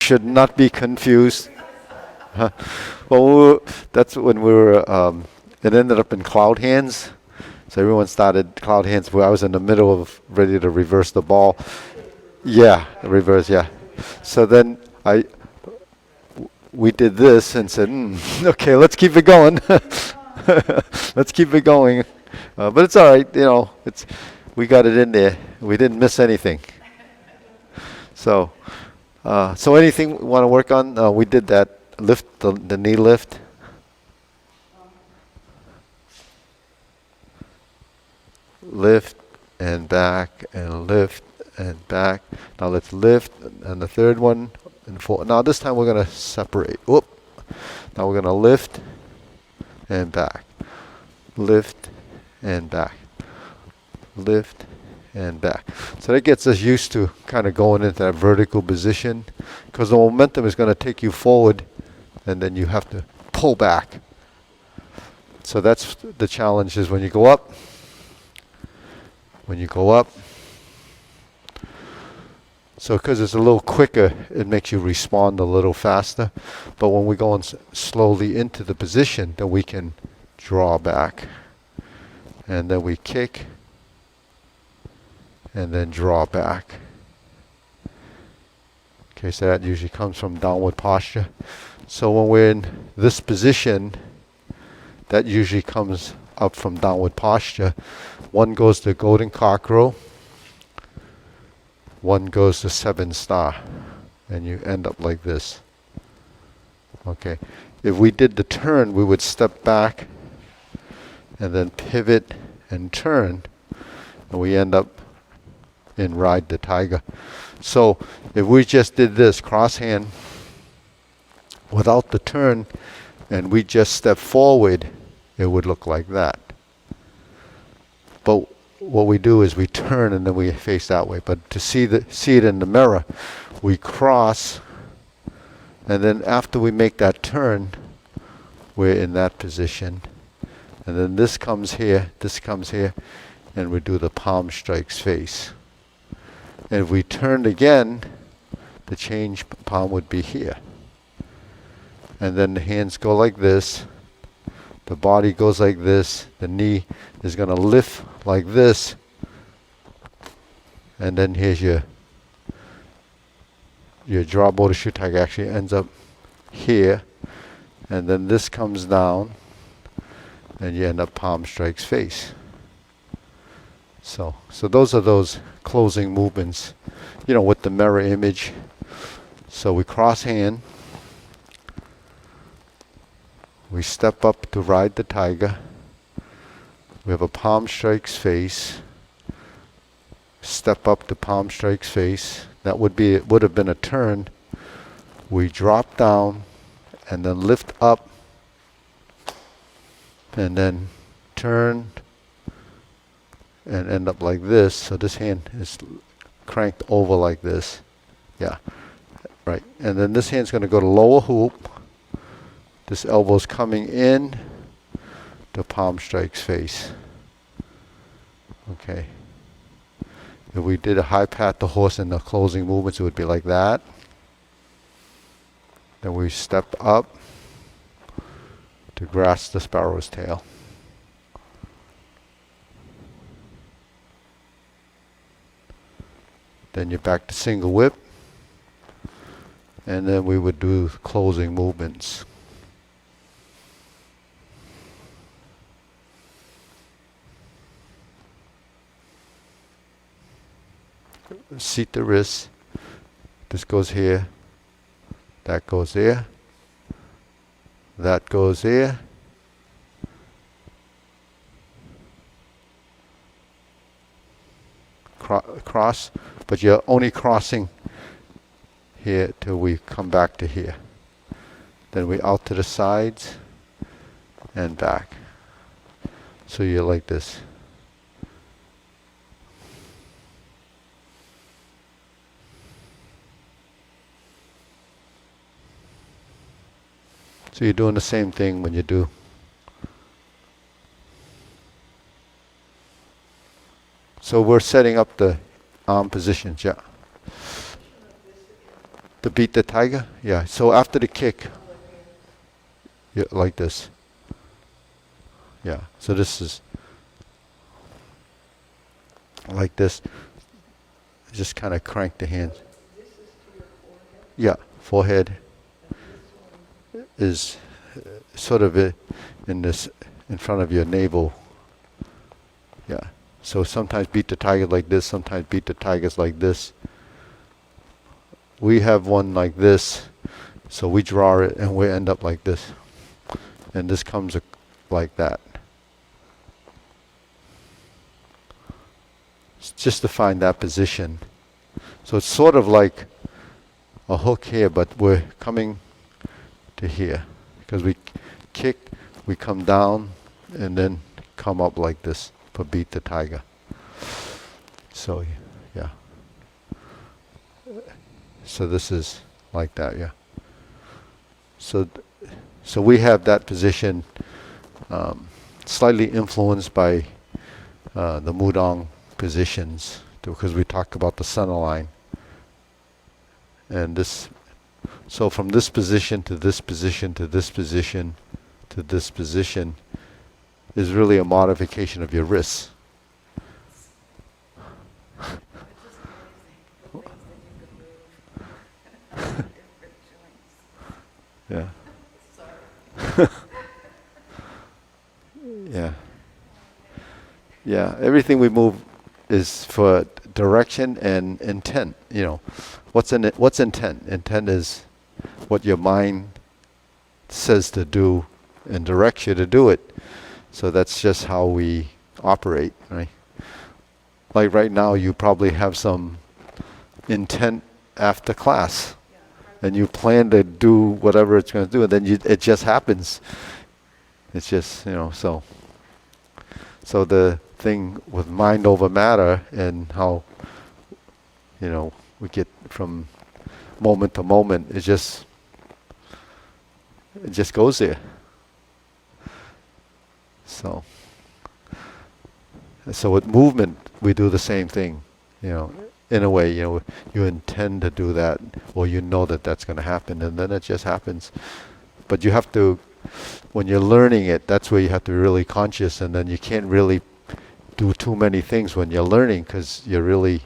should not be confused. Well, that's when we were. It ended up in cloud hands, so everyone started cloud hands. Where I was in the middle of ready to reverse the ball. Yeah, reverse. Yeah. So then we did this and said, okay, let's keep it going. Let's keep it going. But it's all right. We got it in there. We didn't miss anything. So, so anything we want to work on? We did that lift, the knee lift. Lift and back and lift and back. Now let's lift and the third one and four. Now this time we're going to separate. Whoop. Now we're going to lift and back. Lift and back. Lift and back. So that gets us used to kind of going into that vertical position, because the momentum is going to take you forward and then you have to pull back. So that's the challenge, is when you go up. When you go up. So because it's a little quicker, it makes you respond a little faster. But when we go slowly into the position, then we can draw back. And then we kick. And then draw back. Okay, so that usually comes from downward posture. So when we're in this position, that usually comes up from downward posture. One goes to golden cockerel. One goes to 7-star. And you end up like this. Okay. If we did the turn, we would step back and then pivot and turn. And we end up in ride the tiger. So if we just did this cross hand without the turn and we just step forward, it would look like that. But what we do is we turn and then we face that way. But to see it in the mirror, we cross, and then after we make that turn, we're in that position. And then this comes here, and we do the palm strikes face. And if we turned again, the change palm would be here. And then the hands go like this. The body goes like this. The knee is going to lift like this. And then here's your draw Buddha shoe tiger actually ends up here. And then this comes down. And you end up palm strikes face. So those are those closing movements, with the mirror image. So we cross hand. We step up to ride the tiger. We have a palm strikes face. Step up to palm strikes face. That would have been a turn. We drop down and then lift up and then turn and end up like this. So this hand is cranked over like this. Yeah, right. And then this hand's going to go to lower hoop. This elbow's coming in. The palm strikes face. Okay. If we did a high pat the horse in the closing movements, it would be like that. Then we step up to grasp the sparrow's tail. Then you're back to single whip. And then we would do closing movements. Seat the wrist. This goes here. That goes there. That goes there. Cross, but you're only crossing here till we come back to here. Then we out to the sides and back. So you're like this. So you're doing the same thing when you do. So we're setting up the arm positions, yeah. To beat the tiger? Yeah. So after the kick, yeah, like this. Yeah. So this is like this. Just kind of crank the hands. Yeah. Forehead is sort of in this, in front of your navel. Yeah. So sometimes beat the tiger like this. Sometimes beat the tigers like this. We have one like this. So we draw it and we end up like this. And this comes like that. It's just to find that position. So it's sort of like a hook here, but we're coming to here. Because we kick, we come down, and then come up like this for beat the tiger. So, yeah. So this is like that, yeah. So we have that position slightly influenced by the Mudong positions, because we talked about the center line. And this, so from this position to this position to this position to this position is really a modification of your wrists. Yeah. Yeah. Yeah. Everything we move is for direction and intent. You know, what's in it? What's intent? Intent is what your mind says to do and directs you to do it. So that's just how we operate, right? Like right now, you probably have some intent after class, and you plan to do whatever it's going to do, and then it just happens. It's just, you know, so the thing with mind over matter and how, you know, we get from moment to moment, it just goes there. So with movement, we do the same thing, you know, in a way, you know, you intend to do that, or you know that that's going to happen, and then it just happens. But you have to, when you're learning it, that's where you have to be really conscious, and then you can't really do too many things when you're learning, because you're really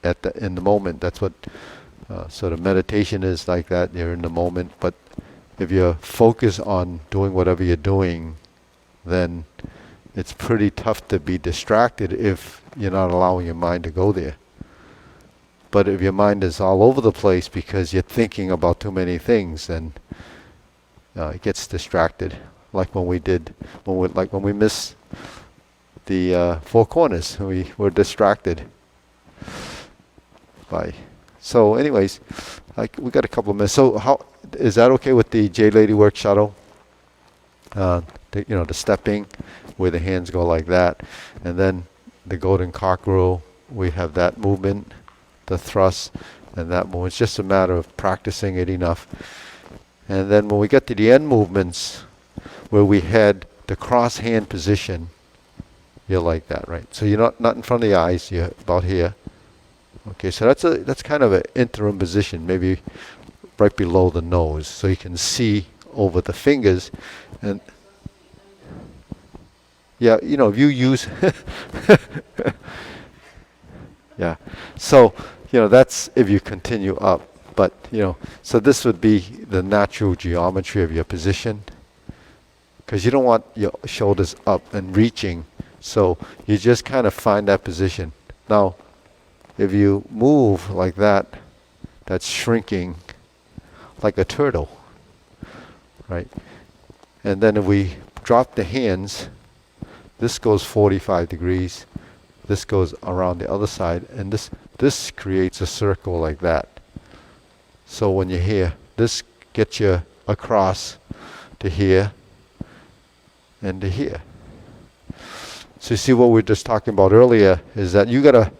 in the moment. That's what sort of meditation is like that. You're in the moment. But if you're focused on doing whatever you're doing, then it's pretty tough to be distracted if you're not allowing your mind to go there. But if your mind is all over the place because you're thinking about too many things, then it gets distracted. Like when we missed the four corners, we were distracted by. So, anyways, we got a couple of minutes. So, how is that okay with the J Lady Work Shuttle? The stepping, where the hands go like that, and then the Golden Cock Rule. We have that movement, the thrust, and that movement. It's just a matter of practicing it enough. And then when we get to the end movements, where we had the cross hand position, you're like that, right? So you're not in front of the eyes. You're about here. Okay, so that's kind of an interim position, maybe right below the nose, so you can see over the fingers. And yeah, you know, if you use yeah, so that's if you continue up. But so this would be the natural geometry of your position, because you don't want your shoulders up and reaching, so you just kind of find that position. Now if you move like that, that's shrinking like a turtle, right? And then if we drop the hands, this goes 45 degrees, this goes around the other side, and this creates a circle like that. So when you're here, this gets you across to here and to here. So you see what we were just talking about earlier is that you got to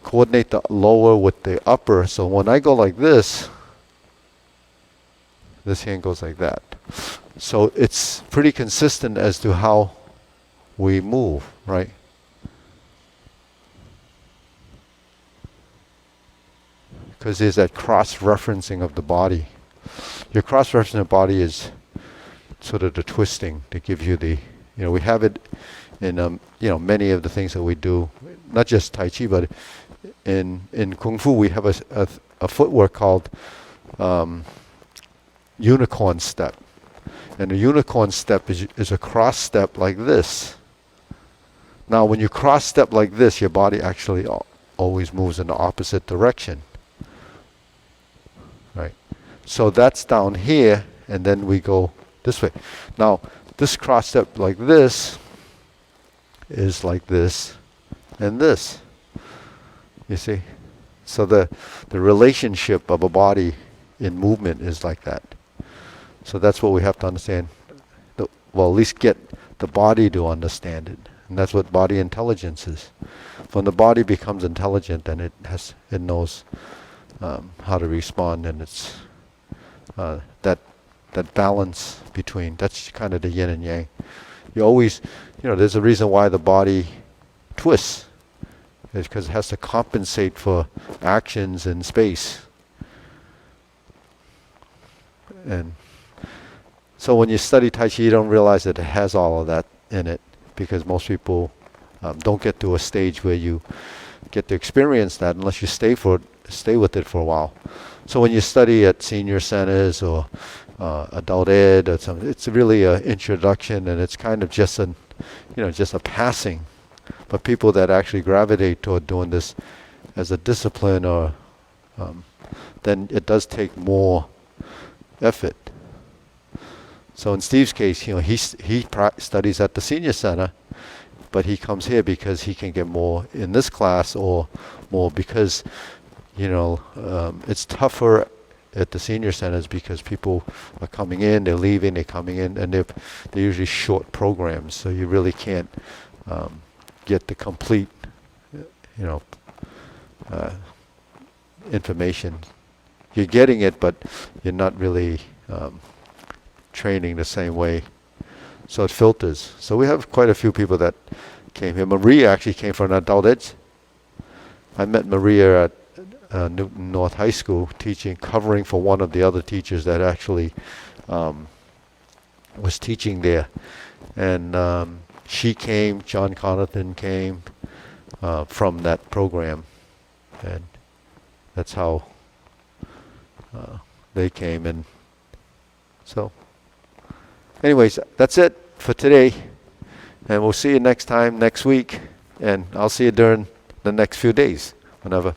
coordinate the lower with the upper. So when I go like this hand goes like that. So it's pretty consistent as to how we move, right? because there's that cross-referencing of the body. Your cross-referencing of the body is sort of the twisting to give you the, we have it in, many of the things that we do, not just Tai Chi, but in Kung Fu we have a footwork called unicorn step. And the unicorn step is a cross step like this. Now when you cross step like this, your body actually always moves in the opposite direction. Right? So that's down here, and then we go this way. Now this cross step like this is like this and this. You see? So the relationship of a body in movement is like that. So that's what we have to understand. Well, at least get the body to understand it. And that's what body intelligence is. When the body becomes intelligent, then it knows how to respond, and it's that balance between, that's kind of the yin and yang. You always, there's a reason why the body twists. It's because it has to compensate for actions in space. And so when you study Tai Chi, you don't realize that it has all of that in it, because most people don't get to a stage where you get to experience that unless you stay with it for a while. So when you study at senior centers or adult ed or something, it's really an introduction, and it's kind of just just a passing. But people that actually gravitate toward doing this as a discipline, or then it does take more effort. So in Steve's case, he studies at the senior center, but he comes here because he can get more in this class, or more because it's tougher at the senior centers because people are coming in, they're leaving, they're coming in, and they're usually short programs, so you really can't get the complete information. You're getting it, but you're not really training the same way. So it filters. So we have quite a few people that came here. Maria actually came from an adult ed. I met Maria at Newton North High School covering for one of the other teachers that actually was teaching there. And she came, John Connaughton came from that program. And that's how they came. And so anyways, that's it for today. And we'll see you next week. And I'll see you during the next few days, whenever.